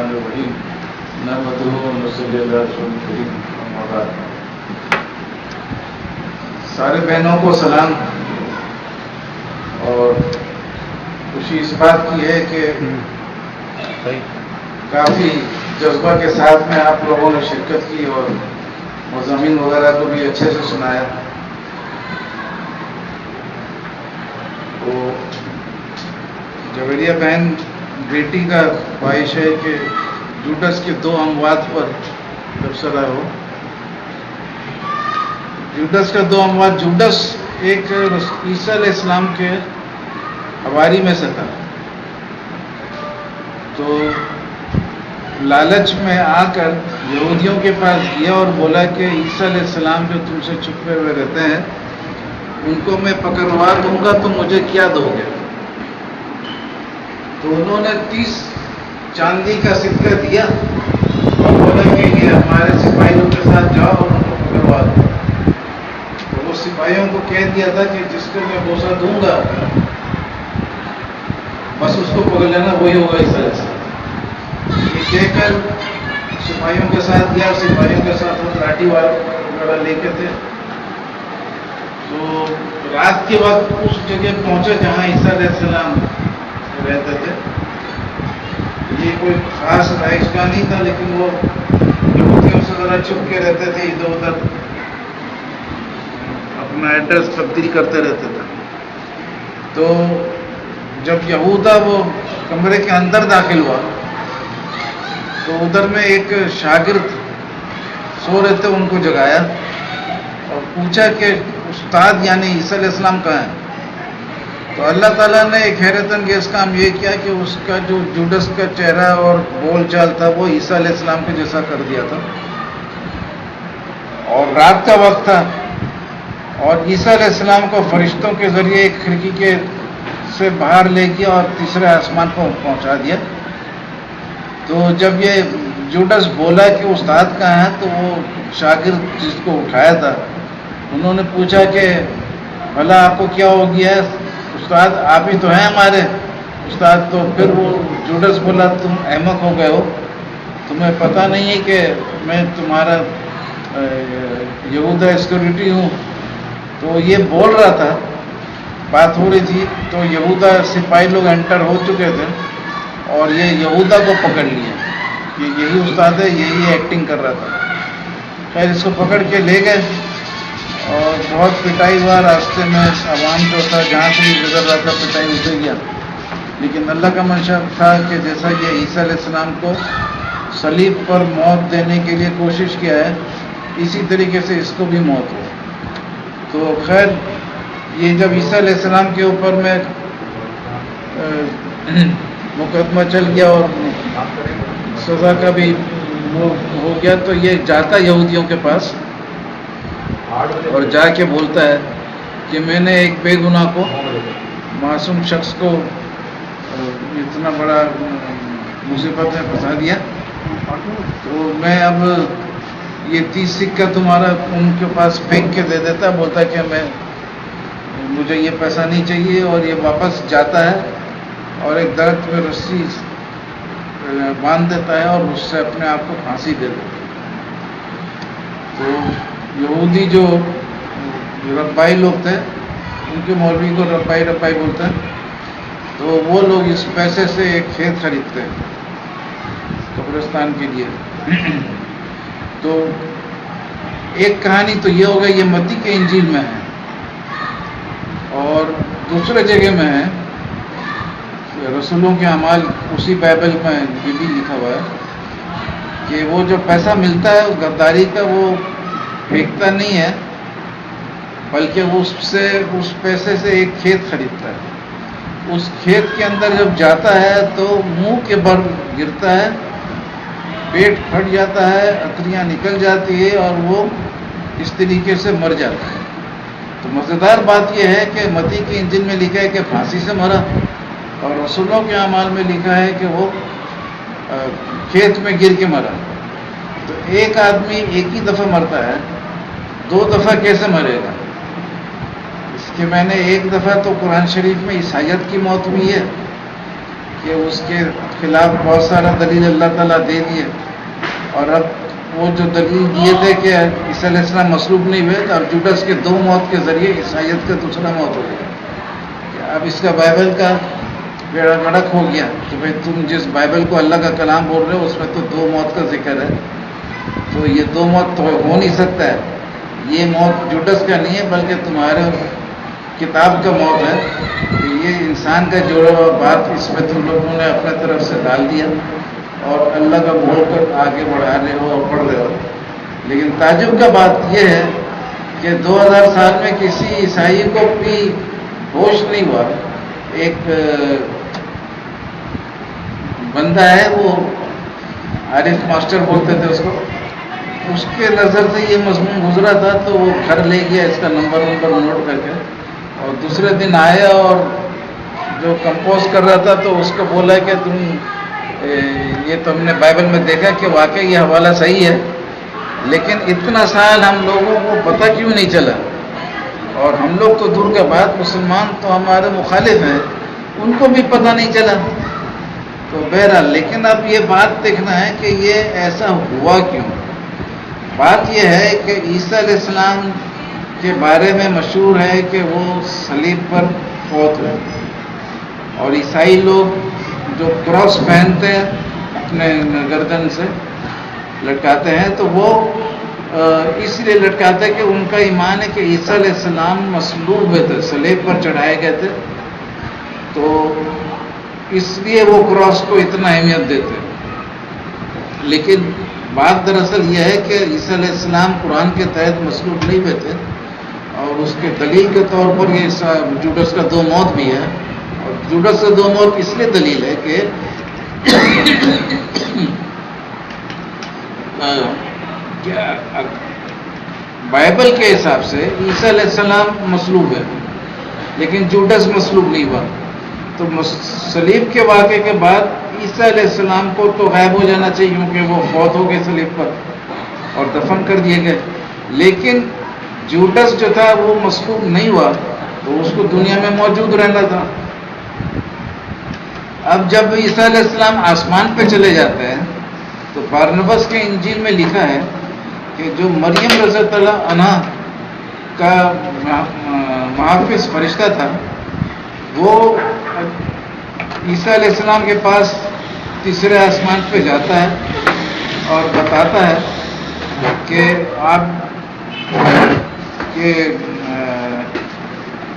الرحمن الرحیم نحمدہ ونصلی علی رسولہ الکریم اما بعد۔ سارے بہنوں کو سلام، اور خوشی اس بات کی ہے کہ کافی جذبہ کے ساتھ میں آپ لوگوں نے شرکت کی اور مضامین وغیرہ کو بھی اچھے سے سنایا۔ تو جویریہ بہن بیٹی کا خواہش ہے کہ جوڈس کے 2 اموات پر تبصرہ ہو۔ جوڈس کا 2 اموات، جوڈس ایک عیسیٰ علیہ السلام کے حواری میں سے تھا، تو لالچ میں آ کر یہودیوں کے پاس گیا اور بولا کہ عیسیٰ علیہ السلام جو تم سے چھپے ہوئے رہتے ہیں ان کو میں پکڑوا دوں گا تو مجھے کیا دو گے؟ تو انہوں نے 30 چاندی کا سکہ دیا اور بولا کہ یہ ہمارے سپاہیوں کے ساتھ جاؤ اور ان کو پکڑوا دو۔ تو وہ سپاہیوں کو کہہ دیا تھا کہ جس کو میں بوسہ دوں گا بس اس کو پکڑ لینا، وہی ہوگا عیسیٰ علیہ السلام۔ یہ کہہ کر سپاہیوں کے ساتھ گیا، سپاہیوں کے ساتھ وہ لاٹھی وغیرہ لے کے تھے۔ تو رات کے وقت اس جگہ پہنچے جہاں عیسیٰ علیہ السلام رہتے تھے۔ یہ کوئی خاص رہائش گاہ نہیں تھا، لیکن وہ یہودیوں سے ذرا چھپ کے رہتے تھے، ادھر ادھر اپنا ایڈریس تبدیل کرتے رہتے تھے۔ تو جب یہودا وہ کمرے کے اندر داخل ہوا تو ادھر میں ایک شاگرد سو رہے تھے، ان کو جگایا اور پوچھا کہ استاد یعنی عیسیٰ علیہ السلام کہاں ہیں؟ تو اللہ تعالیٰ نے ایک حیرت انگیز کام یہ کیا کہ اس کا جو جوڈس کا چہرہ اور بول چال تھا وہ عیسیٰ علیہ السلام کے جیسا کر دیا تھا، اور رات کا وقت تھا، اور عیسیٰ علیہ السلام کو فرشتوں کے ذریعے ایک کھڑکی کے سے باہر لے گیا اور تیسرے آسمان کو پہنچا دیا۔ تو جب یہ جوڈس بولا کہ استاد کہاں ہے تو وہ شاگرد جس کو اٹھایا تھا انہوں نے پوچھا کہ بھلا آپ کو کیا ہو گیا ہے استاد، آپ ہی تو ہیں ہمارے استاد۔ تو پھر وہ جوڈس بولا تم احمق ہو گئے ہو، تمہیں پتہ نہیں ہے کہ میں تمہارا یہودا اسکریٹری ہوں۔ تو یہ بول رہا تھا، بات ہو رہی تھی، تو یہودا سپاہی لوگ انٹر ہو چکے تھے اور یہ یہودا کو پکڑ لیا کہ یہی استاد ہے، یہی ایکٹنگ کر رہا تھا۔ خیر اس کو پکڑ کے لے گئے اور بہت پٹائی ہوا، راستے میں عوام جو تھا جہاں سے بھی گزر رہا تھا پٹائی ہوتے گیا، لیکن اللہ کا منشا تھا کہ جیسا یہ عیسیٰ علیہ السلام کو صلیب پر موت دینے کے لیے کوشش کیا ہے اسی طریقے سے اس کو بھی موت ہو۔ تو خیر یہ جب عیسیٰ علیہ السلام کے اوپر میں مقدمہ چل گیا اور سزا کا بھی وہ ہو گیا، تو یہ جاتا یہودیوں کے پاس اور جا کے بولتا ہے کہ میں نے ایک بے گناہ کو، معصوم شخص کو اتنا بڑا مصیبت میں پھنسا دیا، تو میں اب یہ 30 سکہ تمہارا ان کے پاس پھینک کے دے دیتا، بولتا کہ مجھے یہ پیسہ نہیں چاہیے، اور یہ واپس جاتا ہے اور ایک درخت میں رسی باندھ دیتا ہے اور اس سے اپنے آپ کو پھانسی دے دیتا ہے۔ تو یہودی جو ربائی لوگ تھے، ان کے مولوی کو ربائی بولتے ہیں، تو وہ لوگ اس پیسے سے ایک کھیت خریدتے ہیں قبرستان کے لیے۔ تو ایک کہانی تو یہ ہوگا، یہ متی کے انجیل میں ہے، اور دوسرے جگہ میں ہے رسولوں کے اعمال، اسی بائبل میں یہ بھی لکھا ہوا ہے کہ وہ جو پیسہ ملتا ہے غداری کا وہ پھینکتا نہیں ہے، بلکہ اس پیسے سے ایک کھیت خریدتا ہے۔ اس کھیت کے اندر جب جاتا ہے تو منہ کے بل گرتا ہے، پیٹ پھٹ جاتا ہے، اتریاں نکل جاتی ہے اور وہ اس طریقے سے مر جاتا ہے۔ تو مزیدار بات یہ ہے کہ متی کی انجیل میں لکھا ہے کہ پھانسی سے مرا، اور رسولوں کے اعمال میں لکھا ہے کہ وہ کھیت میں گر کے مرا۔ تو ایک آدمی ایک ہی دفعہ مرتا ہے، 2 دفعہ کیسے مرے گا؟ اس کے میں نے ایک دفعہ تو قرآن شریف میں عیسائیت کی موت ہوئی ہے کہ اس کے خلاف بہت سارا دلیل اللہ تعالیٰ دے دیے، اور اب وہ جو دلیل دیے تھے کہ عیسیٰ علیہ السلام مصلوب نہیں ہوئے، تو اب جوڈس کے 2 موت کے ذریعے عیسائیت کا دوسرا موت ہو گیا۔ اب اس کا بائبل کا بیڑا غرق ہو گیا کہ بھائی تم جس بائبل کو اللہ کا کلام بول رہے ہو اس میں تو 2 موت کا ذکر ہے، تو یہ 2 موت تو ہو نہیں سکتا ہے، یہ موت جوڈس کا نہیں ہے بلکہ تمہارے کتاب کا موت ہے۔ تو یہ انسان کا جوڑا ہوا بات اس میں تم لوگوں نے اپنے طرف سے ڈال دیا اور اللہ کا بول کر آگے بڑھا رہے ہو اور پڑھ رہے ہو۔ لیکن تعجب کا بات یہ ہے کہ 2000 سال میں کسی عیسائی کو بھی ہوش نہیں ہوا۔ ایک بندہ ہے، وہ عارف ماسٹر بولتے تھے اس کو، اس کے نظر سے یہ مضمون گزرا تھا تو وہ گھر لے گیا اس کا نمبر نوٹ کر کے، اور دوسرے دن آیا اور جو کمپوز کر رہا تھا تو اس کو بولا کہ تم یہ تو ہم نے بائبل میں دیکھا کہ واقعی یہ حوالہ صحیح ہے، لیکن اتنا سال ہم لوگوں کو پتہ کیوں نہیں چلا؟ اور ہم لوگ تو دور کے بعد مسلمان تو ہمارے مخالف ہیں، ان کو بھی پتہ نہیں چلا۔ تو بہرحال لیکن اب یہ بات دیکھنا ہے کہ یہ ایسا ہوا کیوں۔ بات یہ ہے کہ عیسیٰ علیہ السلام کے بارے میں مشہور ہے کہ وہ صلیب پر فوت ہوئے، اور عیسائی لوگ جو کراس پہنتے ہیں اپنے گردن سے لٹکاتے ہیں، تو وہ اس لیے لٹکاتے ہیں کہ ان کا ایمان ہے کہ عیسیٰ علیہ السلام مصلوب ہوئے تھے، صلیب پر چڑھائے گئے تھے، تو اس لیے وہ کراس کو اتنا اہمیت دیتے ہیں۔ لیکن بات دراصل یہ ہے کہ عیسیٰ علیہ السلام قرآن کے تحت مصلوب نہیں ہوئے تھے، اور اس کے دلیل کے طور پر یہ جوڈس کا 2 موت بھی ہے، اور جوڈس کا 2 موت اس لیے دلیل ہے کہ بائبل کے حساب سے عیسیٰ علیہ السلام مصلوب ہے لیکن جوڈس مصلوب نہیں ہوا، تو صلیب کے واقعے کے بعد عیسیٰ علیہ السلام کو تو غائب ہو جانا چاہیے کیونکہ وہ فوت ہو گئے صلیب پر اور دفن کر دیے گئے، لیکن جوڈس جو تھا وہ مصلوب نہیں ہوا تو اس کو دنیا میں موجود رہنا تھا۔ اب جب عیسیٰ علیہ السلام آسمان پہ چلے جاتے ہیں تو بارنباس کے انجیل میں لکھا ہے کہ جو مریم رضی اللہ عنہا کا محافظ فرشتہ تھا وہ عیسیٰ علیہ السلام کے پاس تیسرے آسمان پہ جاتا ہے اور بتاتا ہے کہ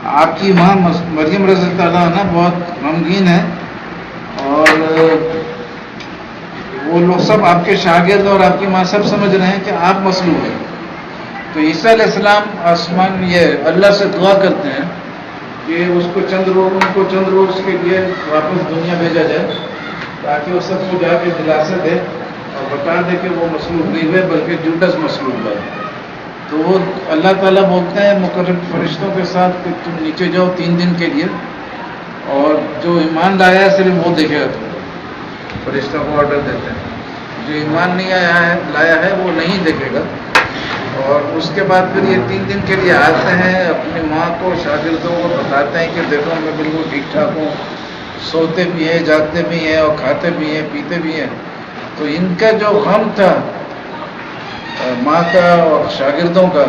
آپ کی ماں مریم رضی اللہ عنہا بہت غمگین ہے، اور وہ لوگ سب آپ کے شاگرد اور آپ کی ماں سب سمجھ رہے ہیں کہ آپ مصلوب ہیں۔ تو عیسیٰ علیہ السلام آسمان یہ اللہ سے دعا کرتے ہیں کہ ان کو چند روز کے لیے واپس دنیا بھیجا جائے تاکہ وہ سب کو جا کے دلاسا دے اور بتا دے کہ وہ مصلوب نہیں ہوئے بلکہ جوڈس مصلوب ہے۔ تو وہ اللہ تعالیٰ بولتے ہیں مقرب فرشتوں کے ساتھ کہ تم نیچے جاؤ 3 دن کے لیے، اور جو ایمان لایا ہے صرف وہ دیکھے گا تم کو، فرشتوں کو آرڈر دیتے ہیں، جو ایمان نہیں لایا ہے وہ نہیں دیکھے گا۔ اور اس کے بعد پھر یہ 3 دن کے لیے آتے ہیں، اپنی ماں کو شاگردوں کو بتاتے ہیں کہ دیکھو میں بالکل ٹھیک ٹھاک ہوں، سوتے بھی ہیں، جاگتے بھی ہیں، اور کھاتے بھی ہیں، پیتے بھی ہیں۔ تو ان کا جو غم تھا ماں کا اور شاگردوں کا،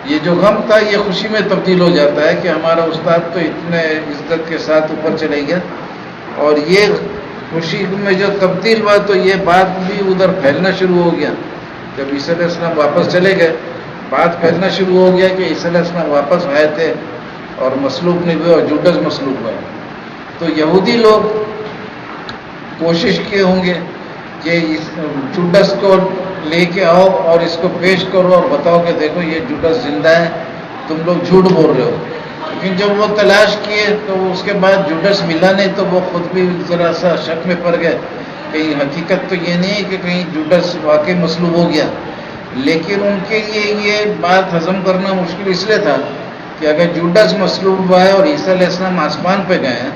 یہ جو غم تھا یہ خوشی میں تبدیل ہو جاتا ہے کہ ہمارا استاد تو اتنے عزت کے ساتھ اوپر چلے گیا، اور یہ خوشی میں جو تبدیل ہوا تو یہ بات بھی ادھر پھیلنا شروع ہو گیا۔ جب عیسیٰ علیہ السلام واپس چلے گئے بات پھیلنا شروع ہو گیا کہ عیسیٰ علیہ السلام واپس آئے تھے اور مصلوب نہیں ہوئے اور جوڈس مصلوب ہوئے۔ تو یہودی لوگ کوشش کیے ہوں گے کہ اس جوڈس کو لے کے آؤ اور اس کو پیش کرو اور بتاؤ کہ دیکھو یہ جوڈس زندہ ہے، تم لوگ جھوٹ بول رہے ہو۔ لیکن جب وہ تلاش کیے تو اس کے بعد جوڈس ملا نہیں تو وہ خود بھی ذرا سا شک میں پڑ گئے، کہیں حقیقت تو یہ نہیں ہے کہ کہیں جوڈس واقعی مصلوب ہو گیا۔ لیکن ان کے لیے یہ بات ہضم کرنا مشکل اس لیے تھا کہ اگر جوڈس مصلوب ہوا ہے اور عیسیٰ علیہ السلام آسمان پہ گئے ہیں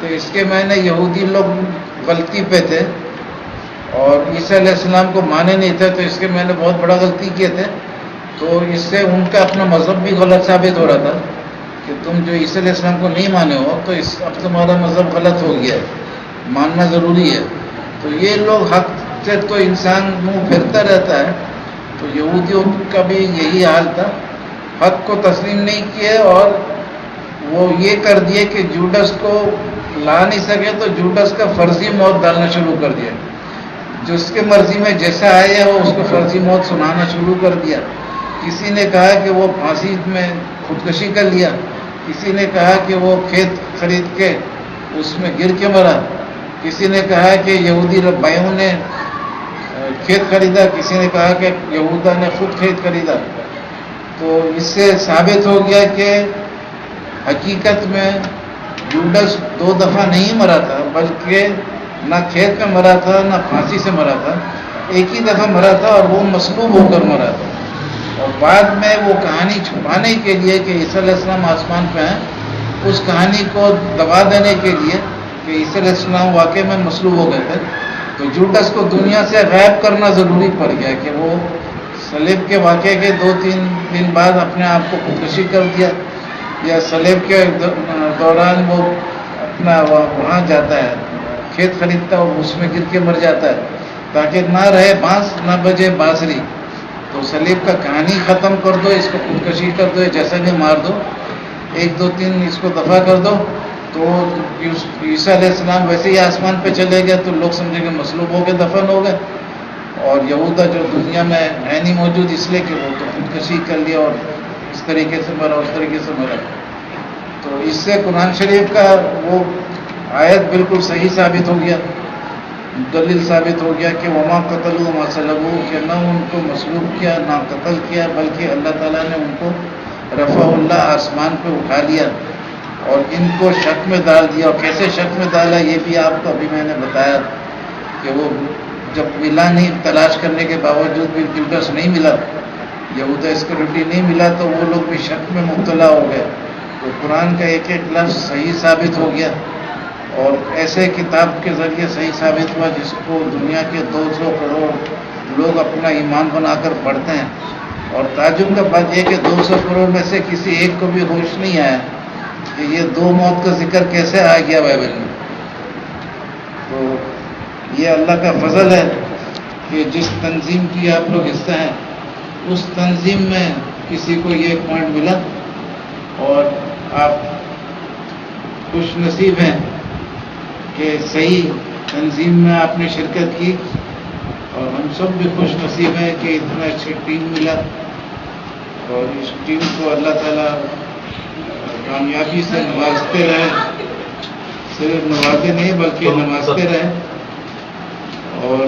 تو اس کے معنی یہودی لوگ غلطی پہ تھے اور عیسیٰ علیہ السلام کو مانے نہیں تھے، تو اس کے معنی بہت بڑا غلطی کیے تھے۔ تو اس سے ان کا اپنا مذہب بھی غلط ثابت ہو رہا تھا کہ تم جو عیسیٰ علیہ السلام کو نہیں مانے ہو تو اب تمہارا مذہب غلط ہو گیا ہے، ماننا ضروری ہے۔ تو یہ لوگ حق سے تو انسان منہ پھیرتا رہتا ہے، تو یہودیوں کا بھی یہی حال تھا، حق کو تسلیم نہیں کیے اور وہ یہ کر دیے کہ جوڈس کو لا نہیں سکے تو جوڈس کا فرضی موت ڈالنا شروع کر دیا، جس کے مرضی میں جیسا آیا وہ اس کو فرضی موت سنانا شروع کر دیا۔ کسی نے کہا کہ وہ پھانسی میں خودکشی کر لیا، کسی نے کہا کہ وہ کھیت خرید کے اس میں گر کے مرا، کسی نے کہا کہ یہودی بھائیوں نے کھیت خریدا، کسی نے کہا کہ یہودا نے خود کھیت خریدا۔ تو اس سے ثابت ہو گیا کہ حقیقت میں جوڈس 2 دفعہ نہیں مرا تھا، بلکہ نہ کھیت میں مرا تھا نہ پھانسی سے مرا تھا، ایک ہی دفعہ مرا تھا اور وہ مصلوب ہو کر مرا تھا۔ اور بعد میں وہ کہانی چھپانے کے لیے کہ عیسیٰ علیہ السلام آسمان پہ ہیں، اس کہانی کو دبا دینے کے لیے کہ عیسیٰ علیہ السلام واقعے میں مصلوب ہو گئے تھے، تو جوڈس کو دنیا سے غائب کرنا ضروری پڑ گیا کہ وہ صلیب کے واقعے کے 2-3 دن بعد اپنے آپ کو خودکشی کر دیا، یا صلیب کے دوران وہ اپنا وہاں جاتا ہے کھیت خریدتا ہے اور اس میں گر کے مر جاتا ہے تاکہ نہ رہے بانس نہ بجے بانسری۔ تو صلیب کا کہانی ختم کر دو، اس کو خودکشی کر دو، جیسا کہ مار دو، 1-2-3 اس کو دفع کر دو، تو عیسیٰ علیہ السلام ویسے ہی آسمان پہ چلے گئے تو لوگ سمجھے کہ مصلوب ہو کے دفن ہو گئے، اور یہودا جو دنیا میں ہے نہیں موجود اس لیے کہ وہ تو خودکشی کر لیا اور اس طریقے سے مرا اس طریقے سے مرا۔ تو اس سے قرآن شریف کا وہ آیت بالکل صحیح ثابت ہو گیا، دلیل ثابت ہو گیا کہ وما قتلوا وما صلبوا، کہ نہ ان کو مصلوب کیا نہ قتل کیا، بلکہ اللہ تعالیٰ نے ان کو رفع اللہ آسمان پہ اٹھا لیا اور ان کو شک میں ڈال دیا۔ اور کیسے شک میں ڈالا یہ بھی آپ کو ابھی میں نے بتایا کہ وہ جب ملا نہیں، تلاش کرنے کے باوجود بھی جوڈس نہیں ملا، یہودا اسکریوٹی نہیں ملا، تو وہ لوگ بھی شک میں مبتلا ہو گئے۔ تو قرآن کا ایک ایک لفظ صحیح ثابت ہو گیا، اور ایسے کتاب کے ذریعے صحیح ثابت ہوا جس کو دنیا کے 200 کروڑ لوگ اپنا ایمان بنا کر پڑھتے ہیں۔ اور تعجب کا بات یہ کہ 200 کروڑ میں سے کسی ایک کو بھی ہوش نہیں آیا کہ یہ 2 موت کا ذکر کیسے آ گیا بائبل میں۔ تو یہ اللہ کا فضل ہے کہ جس تنظیم کی آپ لوگ حصہ ہیں اس تنظیم میں کسی کو یہ پوائنٹ ملا اور آپ خوش نصیب ہیں کہ صحیح تنظیم میں آپ نے شرکت کی، اور ہم سب بھی خوش نصیب ہیں کہ اتنا اچھی ٹیم ملا، اور اس ٹیم کو اللہ تعالیٰ کامیابی سے نوازتے رہے، صرف نوازے نہیں بلکہ نوازتے رہے، اور